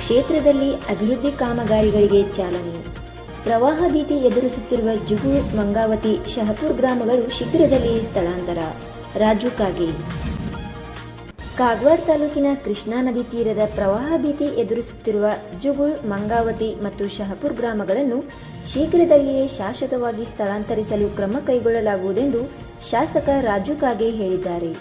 ಕ್ಷೇತ್ರದಲ್ಲಿ ಅಭಿವೃದ್ಧಿ ಕಾಮಗಾರಿಗಳಿಗೆ ಚಾಲನೆ. ಪ್ರವಾಹ ಭೀತಿ ಎದುರಿಸುತ್ತಿರುವ ಜುಗೂರ್, ಮಂಗಾವತಿ, ಶಹಪುರ್ ಗ್ರಾಮಗಳು ಶೀಘ್ರದಲ್ಲಿಯೇ ಸ್ಥಳಾಂತರ. ರಾಜು ಕಾಗೆ. ಕಾಗವಾಡ ತಾಲೂಕಿನ ಕೃಷ್ಣಾ ನದಿ ತೀರದ ಪ್ರವಾಹ ಭೀತಿ ಎದುರಿಸುತ್ತಿರುವ ಜುಗೂರ್, ಮಂಗಾವತಿ ಮತ್ತು ಶಹಪುರ್ ಗ್ರಾಮಗಳನ್ನು ಶೀಘ್ರದಲ್ಲಿಯೇ ಶಾಶ್ವತವಾಗಿ ಸ್ಥಳಾಂತರಿಸಲು ಕ್ರಮ ಕೈಗೊಳ್ಳಲಾಗುವುದೆಂದು ಶಾಸಕ ರಾಜು ಕಾಗೆ ಹೇಳಿದ್ದಾರೆ.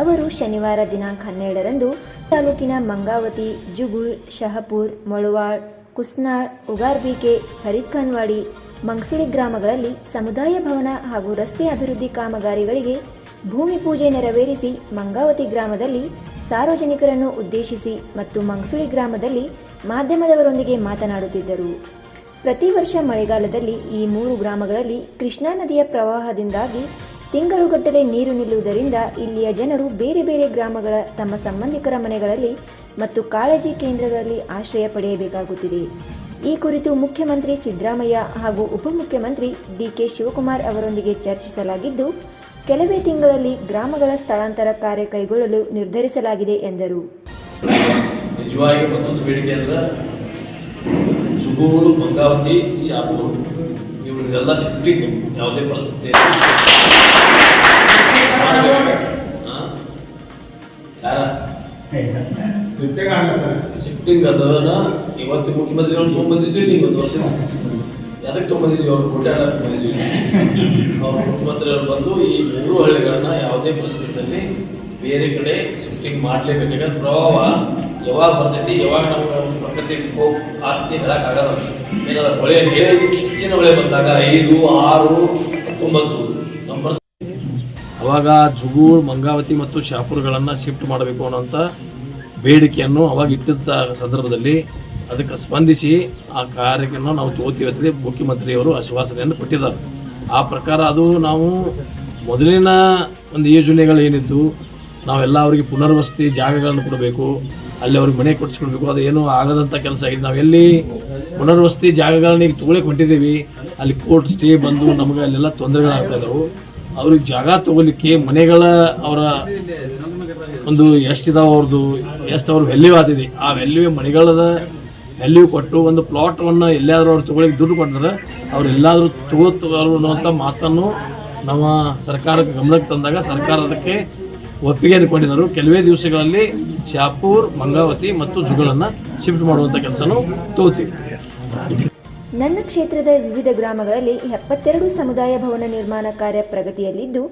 ಅವರು ಶನಿವಾರ ದಿನಾಂಕ 12ರಂದು ತಾಲೂಕಿನ ಮಂಗಾವತಿ, ಜುಗೂರ್, ಶಹಪುರ್, ಮೊಳವಾಳ್, ಕುಸ್ನಾಳ್, ಉಗಾರ್ಬಿಕೆ, ಹರಿದ್ಖಾನ್ವಾಡಿ, ಮಂಗಸುಳಿ ಗ್ರಾಮಗಳಲ್ಲಿ ಸಮುದಾಯ ಭವನ ಹಾಗೂ ರಸ್ತೆ ಅಭಿವೃದ್ಧಿ ಕಾಮಗಾರಿಗಳಿಗೆ ಭೂಮಿ ಪೂಜೆ ನೆರವೇರಿಸಿ ಮಂಗಾವತಿ ಗ್ರಾಮದಲ್ಲಿ ಸಾರ್ವಜನಿಕರನ್ನು ಉದ್ದೇಶಿಸಿ ಮತ್ತು ಮಂಗಸುಳಿ ಗ್ರಾಮದಲ್ಲಿ ಮಾಧ್ಯಮದವರೊಂದಿಗೆ ಮಾತನಾಡುತ್ತಿದ್ದರು. ಪ್ರತಿ ವರ್ಷ ಮಳೆಗಾಲದಲ್ಲಿ ಈ 3 ಗ್ರಾಮಗಳಲ್ಲಿ ಕೃಷ್ಣಾ ನದಿಯ ಪ್ರವಾಹದಿಂದಾಗಿ ತಿಂಗಳುಗಟ್ಟಲೆ ನೀರು ನಿಲ್ಲುವುದರಿಂದ ಇಲ್ಲಿಯ ಜನರು ಬೇರೆ ಬೇರೆ ಗ್ರಾಮಗಳ ತಮ್ಮ ಸಂಬಂಧಿಕರ ಮನೆಗಳಲ್ಲಿ ಮತ್ತು ಕಾಳಜಿ ಕೇಂದ್ರಗಳಲ್ಲಿ ಆಶ್ರಯ ಪಡೆಯಬೇಕಾಗುತ್ತಿದೆ. ಈ ಕುರಿತು ಮುಖ್ಯಮಂತ್ರಿ ಸಿದ್ದರಾಮಯ್ಯ ಹಾಗೂ ಉಪಮುಖ್ಯಮಂತ್ರಿ ಡಿಕೆ ಶಿವಕುಮಾರ್ ಅವರೊಂದಿಗೆ ಚರ್ಚಿಸಲಾಗಿದ್ದು, ಕೆಲವೇ ತಿಂಗಳಲ್ಲಿ ಗ್ರಾಮಗಳ ಸ್ಥಳಾಂತರ ಕಾರ್ಯ ಕೈಗೊಳ್ಳಲು ನಿರ್ಧರಿಸಲಾಗಿದೆ ಎಂದರು. ನಿಜವಾಗಿ ಮತ್ತೊಂದು ಬೇಡಿಕೆ ಅಂದ್ರೆ ಜುಗೂರು, ಮಂಗಾವತಿ, ಶಾಪುರ್ ಇವರಿಗೆಲ್ಲ ಶಿಫ್ಟಿಂಗ್ ಯಾವುದೇ ಪರಿಸ್ಥಿತಿ ಶಿಫ್ಟಿಂಗ್ ಅದನ್ನ ಇವತ್ತು ಮುಖ್ಯಮಂತ್ರಿಗಳು ತೊಗೊಂಡ್ಬಂದಿದ್ವಿ. ನೀವು ಒಂದು ವರ್ಷ ಅದಕ್ಕೆ ತೊಗೊಂಡಿದ್ವಿ, ಅವ್ರು ಕೋಟ್ಯಾಡ ತೊಗೊಂಡಿದ್ವಿ. ಅವ್ರು ಮುಖ್ಯಮಂತ್ರಿಗಳು ಬಂದು ಈ 3 ಹಳ್ಳಿಗಳನ್ನ ಯಾವುದೇ ಪರಿಸ್ಥಿತಿಯಲ್ಲಿ ಬೇರೆ ಕಡೆ ಶಿಫ್ಟಿಂಗ್ ಮಾಡಲೇಬೇಕಾದ್ರೆ ಪ್ರವಾಹ ಯಾವಾಗ ಬರ್ತೈತಿ, ಯಾವಾಗ ನಮ್ಗೆ ಪ್ರಕೃತಿ ಆಸ್ತಿ ಹೇಳಕ್ಕಾಗಲ್ಲ. ಏನಾದ್ರು ಹೊಳೆ ಹೆಚ್ಚಿನ ಹೊಳೆ ಬಂದಾಗ 5, 6, 19 ನಮ್ಮ ಪರಿಸ್ಥಿತಿ ಅವಾಗ ಜುಗೂರ್, ಮಂಗಾವತಿ ಮತ್ತು ಶಾಪುರ್ಗಳನ್ನು ಶಿಫ್ಟ್ ಮಾಡಬೇಕು ಅನ್ನೋಂಥ ಬೇಡಿಕೆಯನ್ನು ಅವಾಗ ಇಟ್ಟಿದ್ದ ಸಂದರ್ಭದಲ್ಲಿ ಅದಕ್ಕೆ ಸ್ಪಂದಿಸಿ ಆ ಕಾರ್ಯವನ್ನು ನಾವು ತಗೋತೀವಿ ಅಂತ ಮುಖ್ಯಮಂತ್ರಿಯವರು ಆಶ್ವಾಸನೆಯನ್ನು ಕೊಟ್ಟಿದ್ದಾರೆ. ಆ ಪ್ರಕಾರ ಅದು ನಾವು ಮೊದಲಿನ ಒಂದು ಯೋಜನೆಗಳು ಏನಿದ್ದು ನಾವೆಲ್ಲ ಅವರಿಗೆ ಪುನರ್ವಸತಿ ಜಾಗಗಳನ್ನು ಕೊಡಬೇಕು, ಅಲ್ಲಿ ಅವ್ರಿಗೆ ಮನೆ ಕೊಡಿಸ್ಕೊಡ್ಬೇಕು. ಅದು ಏನೂ ಆಗದಂಥ ಕೆಲಸ ಆಗಿದೆ. ನಾವೆಲ್ಲಿ ಪುನರ್ವಸತಿ ಜಾಗಗಳನ್ನ ಈಗ ತೊಗೊಳಕ್ಕೆ ಹೊಂಟಿದ್ದೀವಿ, ಅಲ್ಲಿ ಕೋರ್ಟ್ ಸ್ಟೇ ಬಂದು ನಮಗೆ ಅಲ್ಲೆಲ್ಲ ತೊಂದರೆಗಳಾಗ್ತಾ ಇದ್ದಾವೆ. ಅವ್ರಿಗೆ ಜಾಗ ತಗೋಲಿಕ್ಕೆ ಮನೆಗಳ ಅವರ ಒಂದು ಎಷ್ಟಿದಾವೆ, ಅವ್ರದ್ದು ಎಷ್ಟು ಅವ್ರ ವ್ಯಾಲ್ಯೂ ಆಗ್ತಿದೆ, ಆ ವ್ಯಾಲ್ಯೂ ಮನೆಗಳದ ವ್ಯಾಲ್ಯೂ ಕೊಟ್ಟು ಒಂದು ಪ್ಲಾಟನ್ನು ಎಲ್ಲಿಯಾದರೂ ಅವ್ರು ತೊಗೊಳಿಕ್ಕೆ ದುಡ್ಡು ಕೊಟ್ಟಿದ್ರೆ ಅವ್ರು ಎಲ್ಲಾದರೂ ತಗೋತಾರೆ ಅನ್ನುವಂಥ ಮಾತನ್ನು ನಮ್ಮ ಸರ್ಕಾರಕ್ಕೆ ಗಮನಕ್ಕೆ ತಂದಾಗ ಸರ್ಕಾರ ಅದಕ್ಕೆ ಒಪ್ಪಿಗೆಯನ್ನು ಕೊಟ್ಟಿದ್ದರು. ಕೆಲವೇ ದಿವಸಗಳಲ್ಲಿ ಶಾಪುರ್, ಮಂಗಾವತಿ ಮತ್ತು ಜುಗಳನ್ನು ಶಿಫ್ಟ್ ಮಾಡುವಂಥ ಕೆಲಸನೂ ತಗೋತೀವಿ. ನನ್ನ ಕ್ಷೇತ್ರದ ವಿವಿಧ ಗ್ರಾಮಗಳಲ್ಲಿ 72 ಸಮುದಾಯ ಭವನ ನಿರ್ಮಾಣ ಕಾರ್ಯ ಪ್ರಗತಿಯಲ್ಲಿದ್ದು,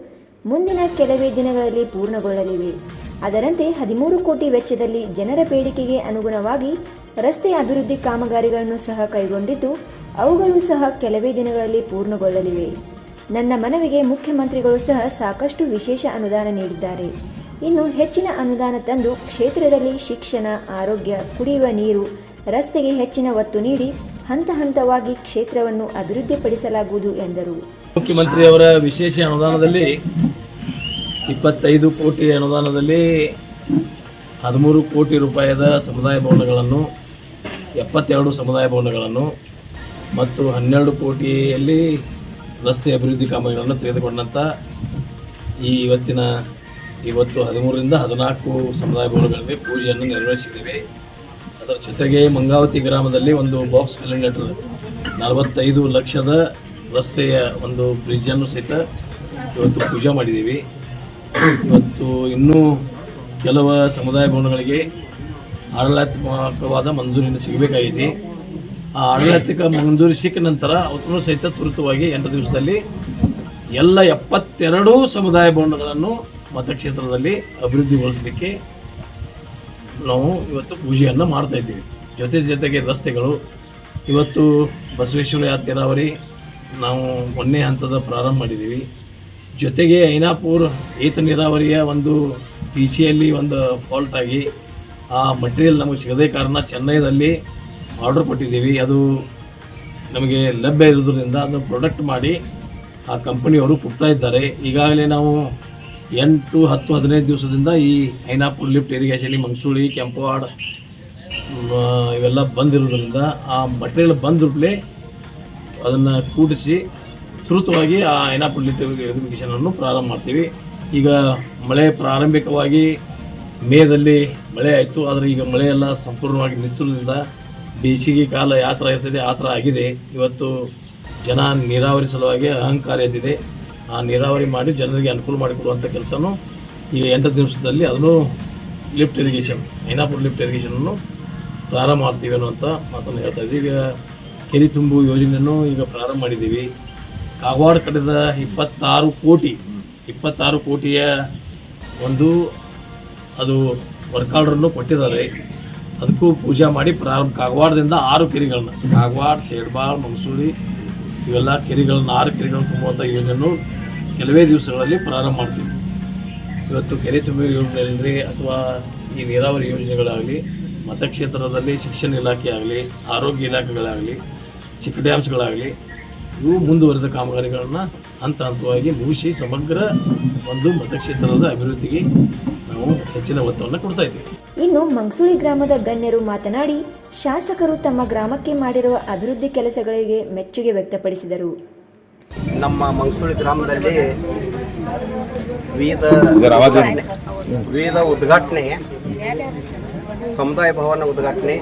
ಮುಂದಿನ ಕೆಲವೇ ದಿನಗಳಲ್ಲಿ ಪೂರ್ಣಗೊಳ್ಳಲಿವೆ. ಅದರಂತೆ 13 ಕೋಟಿ ವೆಚ್ಚದಲ್ಲಿ ಜನರ ಬೇಡಿಕೆಗೆ ಅನುಗುಣವಾಗಿ ರಸ್ತೆ ಅಭಿವೃದ್ಧಿ ಕಾಮಗಾರಿಗಳನ್ನು ಸಹ ಕೈಗೊಂಡಿದ್ದು, ಅವುಗಳು ಸಹ ಕೆಲವೇ ದಿನಗಳಲ್ಲಿ ಪೂರ್ಣಗೊಳ್ಳಲಿವೆ. ನನ್ನ ಮನವಿಗೆ ಮುಖ್ಯಮಂತ್ರಿಗಳು ಸಹ ಸಾಕಷ್ಟು ವಿಶೇಷ ಅನುದಾನ ನೀಡಿದ್ದಾರೆ. ಇನ್ನು ಹೆಚ್ಚಿನ ಅನುದಾನ ತಂದು ಕ್ಷೇತ್ರದಲ್ಲಿ ಶಿಕ್ಷಣ, ಆರೋಗ್ಯ, ಕುಡಿಯುವ ನೀರು, ರಸ್ತೆಗೆ ಹೆಚ್ಚಿನ ಒತ್ತು ನೀಡಿ ಹಂತ ಹಂತವಾಗಿ ಕ್ಷೇತ್ರವನ್ನು ಅಭಿವೃದ್ಧಿಪಡಿಸಲಾಗುವುದು ಎಂದರು. ಮುಖ್ಯಮಂತ್ರಿಯವರ ವಿಶೇಷ ಅನುದಾನದಲ್ಲಿ 25 ಕೋಟಿ ಅನುದಾನದಲ್ಲಿ 13 ಕೋಟಿ ರೂಪಾಯಿದ ಸಮುದಾಯ ಭವನಗಳನ್ನು, 72 ಸಮುದಾಯ ಭವನಗಳನ್ನು ಮತ್ತು 12 ಕೋಟಿಯಲ್ಲಿ ರಸ್ತೆ ಅಭಿವೃದ್ಧಿ ಕಾಮಗಾರಿಗಳನ್ನು ತೆಗೆದುಕೊಂಡಂಥ ಇವತ್ತು 13ರಿಂದ 14 ಸಮುದಾಯ ಭವನಗಳಿಗೆ ಪೂಜೆಯನ್ನು ನೆರವೇರಿಸಿದ್ದೇವೆ. ಅದರ ಜೊತೆಗೆ ಮಂಗಾವತಿ ಗ್ರಾಮದಲ್ಲಿ ಒಂದು ಬಾಕ್ಸ್ ಕ್ಯಾಲೆಂಡರ್ 45 ಲಕ್ಷದ ರಸ್ತೆಯ ಒಂದು ಬ್ರಿಡ್ಜನ್ನು ಸಹಿತ ಇವತ್ತು ಪೂಜೆ ಮಾಡಿದ್ದೀವಿ. ಇವತ್ತು ಇನ್ನೂ ಕೆಲವು ಸಮುದಾಯ ಭವನಗಳಿಗೆ ಆಡಳಿತಾತ್ಮಕವಾದ ಮಂಜೂರಿಯನ್ನು ಸಿಗಬೇಕಾಗಿದೆ. ಆ ಆಡಳಿತಾತ್ಮಕ ಮಂಜೂರಿ ಸಿಕ್ಕ ನಂತರ ಅವತ್ತೂ ಸಹಿತ ತುರ್ತವಾಗಿ 8 ದಿವಸದಲ್ಲಿ ಎಲ್ಲ 72 ಸಮುದಾಯ ಭವನಗಳನ್ನು ಮತಕ್ಷೇತ್ರದಲ್ಲಿ ಅಭಿವೃದ್ಧಿಗೊಳಿಸಲಿಕ್ಕೆ ನಾವು ಇವತ್ತು ಪೂಜೆಯನ್ನು ಮಾಡ್ತಾ ಇದ್ದೀವಿ. ಜೊತೆಗೆ ರಸ್ತೆಗಳು ಇವತ್ತು ಬಸವೇಶ್ವರ ನೀರಾವರಿ ನಾವು 1ನೇ ಹಂತದ ಪ್ರಾರಂಭ ಮಾಡಿದ್ದೀವಿ. ಜೊತೆಗೆ ಐನಾಪುರ ಏತ ನೀರಾವರಿಯ ಒಂದು PCಯಲ್ಲಿ ಒಂದು ಫಾಲ್ಟ್ ಆಗಿ ಆ ಮಟೀರಿಯಲ್ ನಮಗೆ ಸಿಗದೇ ಕಾರಣ ಚೆನ್ನೈದಲ್ಲಿ ಆರ್ಡರ್ ಕೊಟ್ಟಿದ್ದೀವಿ. ಅದು ನಮಗೆ ಲಭ್ಯ ಇರೋದ್ರಿಂದ ಅದನ್ನು ಪ್ರೊಡಕ್ಟ್ ಮಾಡಿ ಆ ಕಂಪನಿಯವರು ಕೊಡ್ತಾ ಇದ್ದಾರೆ. ಈಗಾಗಲೇ ನಾವು 8, 10, 15 ದಿವಸದಿಂದ ಈ ಐನಾಪುರ ಲಿಫ್ಟ್ ಇರಿಗೇಷನ್, ಮಂಗಸುಳಿ, ಕೆಂಪವಾಡ ಇವೆಲ್ಲ ಬಂದಿರೋದ್ರಿಂದ ಆ ಮಟೀರಿಯಲ್ ಬಂದಿರಲೇ ಅದನ್ನು ಕೂಡಿಸಿ ತ್ವರಿತವಾಗಿ ಆ ಐನಾಪುರ ಲಿಫ್ಟ್ ಇರಿಗೇಷನನ್ನು ಪ್ರಾರಂಭ ಮಾಡ್ತೀವಿ. ಈಗ ಮಳೆ ಪ್ರಾರಂಭಿಕವಾಗಿ ಮೇದಲ್ಲಿ ಮಳೆ ಆಯಿತು. ಆದರೆ ಈಗ ಮಳೆಯೆಲ್ಲ ಸಂಪೂರ್ಣವಾಗಿ ನಿಂತಿರೋದ್ರಿಂದ ಬೇಸಿಗೆ ಕಾಲ ಯಾವ ಥರ ಇರ್ತದೆ ಆ ಥರ ಆಗಿದೆ. ಇವತ್ತು ಜನ ನೀರಾವರಿ ಸಲುವಾಗಿ ಅಹಂಕಾರ ಎದ್ದಿದೆ. ಆ ನೀರಾವರಿ ಮಾಡಿ ಜನರಿಗೆ ಅನುಕೂಲ ಮಾಡಿಕೊಡುವಂಥ ಕೆಲಸನೂ ಈಗ 8 ದಿವಸದಲ್ಲಿ ಅದನ್ನು ಲಿಫ್ಟ್ ಇರಿಗೇಷನ್, ಐನಾಪುರ ಲಿಫ್ಟ್ ಇರಿಗೇಷನನ್ನು ಪ್ರಾರಂಭ ಮಾಡ್ತೀವಿ ಅನ್ನುವಂಥ ಮಾತನ್ನು ಹೇಳ್ತಾ ಇದ್ದೀವಿ. ಈಗ ಕೆರೆ ತುಂಬು ಯೋಜನೆಯನ್ನು ಈಗ ಪ್ರಾರಂಭ ಮಾಡಿದ್ದೀವಿ. ಕಾಗವಾಡ ಕಡೆದ 26 ಕೋಟಿಯ ಒಂದು ಅದು ವರ್ಕ್ ಆರ್ಡರನ್ನು ಕೊಟ್ಟಿದ್ದಾರೆ. ಅದಕ್ಕೂ ಪೂಜೆ ಮಾಡಿ ಪ್ರಾರಂಭ ಕಾಗವಾಡದಿಂದ 6 ಕೆರೆಗಳನ್ನ, ಕಾಗವಾಡ, ಸೇಡ್ಬಾಳ್, ಮಂಗಸೂಳಿ ಇವೆಲ್ಲ ಕೆರೆಗಳನ್ನ 6 ಕೆರೆಗಳನ್ನು ತುಂಬುವಂಥ ಯೋಜನೆಯನ್ನು ಕೆಲವೇ ದಿವಸಗಳಲ್ಲಿ ಪ್ರಾರಂಭ ಮಾಡ್ತೀವಿ. ಇವತ್ತು ಕೆರೆ ತುಂಬುವ ಯೋಜನೆ ಅಥವಾ ಈ ನೀರಾವರಿ ಯೋಜನೆಗಳಾಗಲಿ, ಮತಕ್ಷೇತ್ರದಲ್ಲಿ ಶಿಕ್ಷಣ ಇಲಾಖೆ ಆಗಲಿ, ಆರೋಗ್ಯ ಇಲಾಖೆಗಳಾಗಲಿ, ಚೆಕ್ ಡ್ಯಾಮ್ಸ್ಗಳಾಗಲಿ, ಇವು ಮುಂದುವರೆದ ಕಾಮಗಾರಿಗಳನ್ನು ಹಂತ ಹಂತವಾಗಿ ಮುಗಿಸಿ ಸಮಗ್ರ ಒಂದು ಮತಕ್ಷೇತ್ರದ ಅಭಿವೃದ್ಧಿಗೆ ನಾವು ಹೆಚ್ಚಿನ ಒತ್ತನ್ನು ಕೊಡ್ತಾ ಇದ್ದೀವಿ. ಇನ್ನು ಮಂಗಸೂಳಿ ಗ್ರಾಮದ ಗಣ್ಯರು ಮಾತನಾಡಿ ಶಾಸಕರು ತಮ್ಮ ಗ್ರಾಮಕ್ಕೆ ಮಾಡಿರುವ ಅಭಿವೃದ್ಧಿ ಕೆಲಸಗಳಿಗೆ ಮೆಚ್ಚುಗೆ ವ್ಯಕ್ತಪಡಿಸಿದರು. ನಮ್ಮ ಮಂಗಸೂಳಿ ಗ್ರಾಮದಲ್ಲಿ ವಿವಿಧ ಉದ್ಘಾಟನೆ, ಸಮುದಾಯ ಭವನ ಉದ್ಘಾಟನೆ,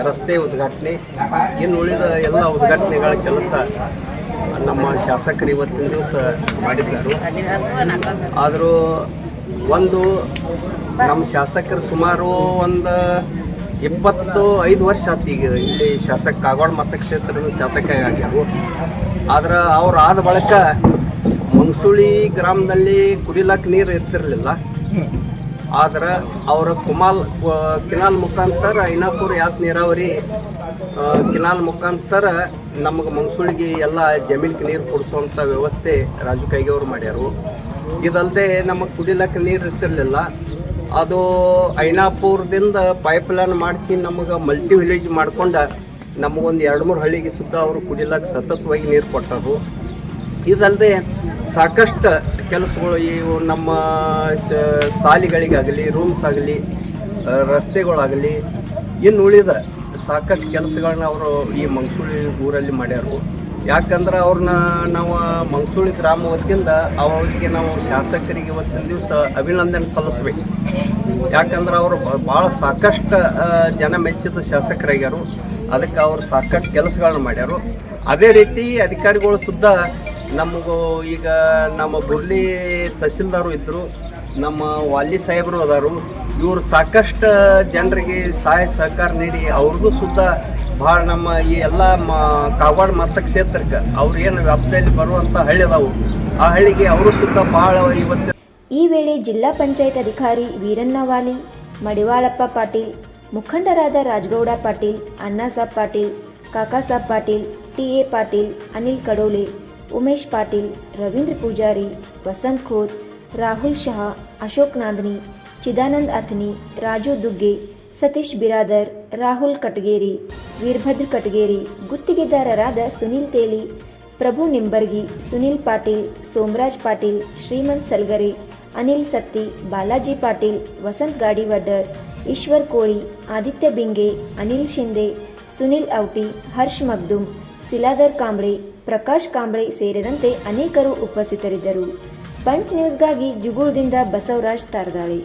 ರಸ್ತೆ ಉದ್ಘಾಟನೆ, ಇನ್ನು ಉಳಿದ ಎಲ್ಲ ಉದ್ಘಾಟನೆಗಳ ಕೆಲಸ ನಮ್ಮ ಶಾಸಕರು ಇವತ್ತಿನ ದಿವಸ ಮಾಡಿದ್ದಾರೆ. ಆದರೂ ಒಂದು ನಮ್ಮ ಶಾಸಕರು ಸುಮಾರು ಒಂದು 25 ವರ್ಷ ಆಯ್ತು ಈಗ ಇಲ್ಲಿ ಕಾಗವಾಡ ಮತಕ್ಷೇತ್ರದ ಶಾಸಕ ಆಗ್ಯಾರು. ಆದ್ರೆ ಅವ್ರು ಆದ ಬಳಿಕ ಮಂಗಸೂಳಿ ಗ್ರಾಮದಲ್ಲಿ ಕುಡಿಲಕ್ಕೆ ನೀರು ಇರ್ತಿರಲಿಲ್ಲ. ಆದ್ರೆ ಅವರ ಕೆನಾಲ್ ಮುಖಾಂತರ ಐನಾಪುರ ಯಾತ್ ನೀರಾವರಿ ಕೆನಾಲ್ ಮುಖಾಂತರ ನಮಗೆ ಮಂಗಸೂಳಿಗೆ ಎಲ್ಲ ಜಮೀನಿಗೆ ನೀರು ಕೊಡಿಸುವಂಥ ವ್ಯವಸ್ಥೆ ರಾಜು ಕೈಗೆ ಅವರು ಮಾಡ್ಯಾರು. ಇದಲ್ಲದೆ ನಮಗೆ ಕುಡಿಲಕ್ಕೆ ನೀರು ಇರ್ತಿರ್ಲಿಲ್ಲ. ಅದು ಐನಾಪುರದಿಂದ ಪೈಪ್ಲೈನ್ ಮಾಡಿಸಿ ನಮಗೆ ಮಲ್ಟಿ ವಿಲೇಜ್ ಮಾಡ್ಕೊಂಡು ನಮಗೊಂದು 2-3 ಹಳ್ಳಿಗೆ ಸುತ್ತ ಅವರು ಕುಡಿಲಕ್ಕೆ ಸತತವಾಗಿ ನೀರು ಕೊಟ್ಟರು. ಇದಲ್ಲದೆ ಸಾಕಷ್ಟು ಕೆಲಸಗಳು ಇವು ನಮ್ಮ ಶಾಲೆಗಳಿಗಾಗಲಿ, ರೂಮ್ಸ್ ಆಗಲಿ, ರಸ್ತೆಗಳಾಗಲಿ, ಇನ್ನು ಉಳಿದ ಸಾಕಷ್ಟು ಕೆಲಸಗಳನ್ನ ಅವರು ಈ ಮಂಗಸೂಳಿ ಊರಲ್ಲಿ ಮಾಡ್ಯಾರು. ಯಾಕಂದ್ರೆ ಅವ್ರನ್ನ ನಾವು ಮಂಗಸೂಳಿ ಗ್ರಾಮ ವತಿಯಿಂದ ಅವರಿಗೆ ನಾವು ಶಾಸಕರಿಗೆ ಇವತ್ತಿನ ದಿವಸ ಅಭಿನಂದನೆ ಸಲ್ಲಿಸ್ಬೇಕು. ಯಾಕಂದ್ರೆ ಅವರು ಭಾಳ ಸಾಕಷ್ಟು ಜನ ಮೆಚ್ಚಿದ ಶಾಸಕರಾಗ್ಯಾರು. ಅದಕ್ಕೆ ಅವರು ಸಾಕಷ್ಟು ಕೆಲಸಗಳನ್ನ ಮಾಡ್ಯಾರು. ಅದೇ ರೀತಿ ಅಧಿಕಾರಿಗಳು ಸುದ್ದ ನಮಗೂ ಈಗ ನಮ್ಮ ಬುರ್ಲಿ ತಹಸೀಲ್ದಾರು ಇದ್ದರು, ನಮ್ಮ ವಾಲಿ ಸಾಹೇಬರು ಅದಾರು. ಇವರು ಸಾಕಷ್ಟು ಜನರಿಗೆ ಸಹಾಯ ಸಹಕಾರ ನೀಡಿ ಅವ್ರಿಗೂ ಸುದ್ದ ಭಾಳ ನಮ್ಮ ಈ ಎಲ್ಲ ಕಾಗವಾಡ ಮತಕ್ಷೇತ್ರಕ್ಕೆ ಅವ್ರು ಏನು ವ್ಯಾಪ್ತಿಯಲ್ಲಿ ಬರುವಂಥ ಹಳ್ಳಿ ಅದಾವು, ಆ ಹಳ್ಳಿಗೆ ಅವರು ಸುದ್ದ ಭಾಳ ಇವತ್ತು. ಈ ವೇಳೆ ಜಿಲ್ಲಾ ಪಂಚಾಯತ್ ಅಧಿಕಾರಿ ವೀರಣ್ಣವಾಲಿ, ಮಡಿವಾಳಪ್ಪ ಪಾಟೀಲ್, ಮುಖಂಡರಾದ ರಾಜಗೌಡ ಪಾಟೀಲ್, ಅಣ್ಣಾಸಾಬ್ ಪಾಟೀಲ್, ಕಾಕಾಸಾಬ್ ಪಾಟೀಲ್, ಟಿ.ಎ. ಪಾಟೀಲ್, ಅನಿಲ್ ಕಡೋಲೆ, ಉಮೇಶ್ ಪಾಟೀಲ್, ರವೀಂದ್ರ ಪೂಜಾರಿ, ವಸಂತ್ ಖೋತ್, ರಾಹುಲ್ ಶಹಾ, ಅಶೋಕ್ ನಾಂದನಿ, ಚಿದಾನಂದ್ ಅಥನಿ, ರಾಜು ದುಗ್ಗೆ, ಸತೀಶ್ ಬಿರಾದರ್, ರಾಹುಲ್ ಕಟಗೇರಿ, ವೀರಭದ್ರ ಕಟಗೇರಿ, ಗುತ್ತಿಗೆದಾರರಾದ ಸುನಿಲ್ ತೇಲಿ, ಪ್ರಭು ನಿಂಬರ್ಗಿ, ಸುನಿಲ್ ಪಾಟೀಲ್, ಸೋಮರಾಜ್ ಪಾಟೀಲ್, ಶ್ರೀಮಂತ್ ಸಲ್ಗರೆ, ಅನಿಲ್ ಸತ್ತಿ, ಬಾಲಾಜಿ ಪಾಟೀಲ್, ವಸಂತ್ ಗಾಡಿವಡ್ಡರ್, ಈಶ್ವರ್ ಕೋಳಿ, ಆದಿತ್ಯ ಬಿಂಗೆ, ಅನಿಲ್ ಶಿಂದೆ, ಸುನಿಲ್ ಔಟಿ, ಹರ್ಷ್ ಮಗ್ದುಮ್, ಸಿಲಾದರ್ ಕಾಂಬ್ಳೆ, ಪ್ರಕಾಶ್ ಕಾಂಬ್ಳೆ ಸೇರಿದಂತೆ ಅನೇಕರು ಉಪಸ್ಥಿತರಿದ್ದರು. ಪಂಚ್ ನ್ಯೂಸ್ಗಾಗಿ ಜುಗೂಳದಿಂದ ಬಸವರಾಜ್ ತಾರದಾಳಿ.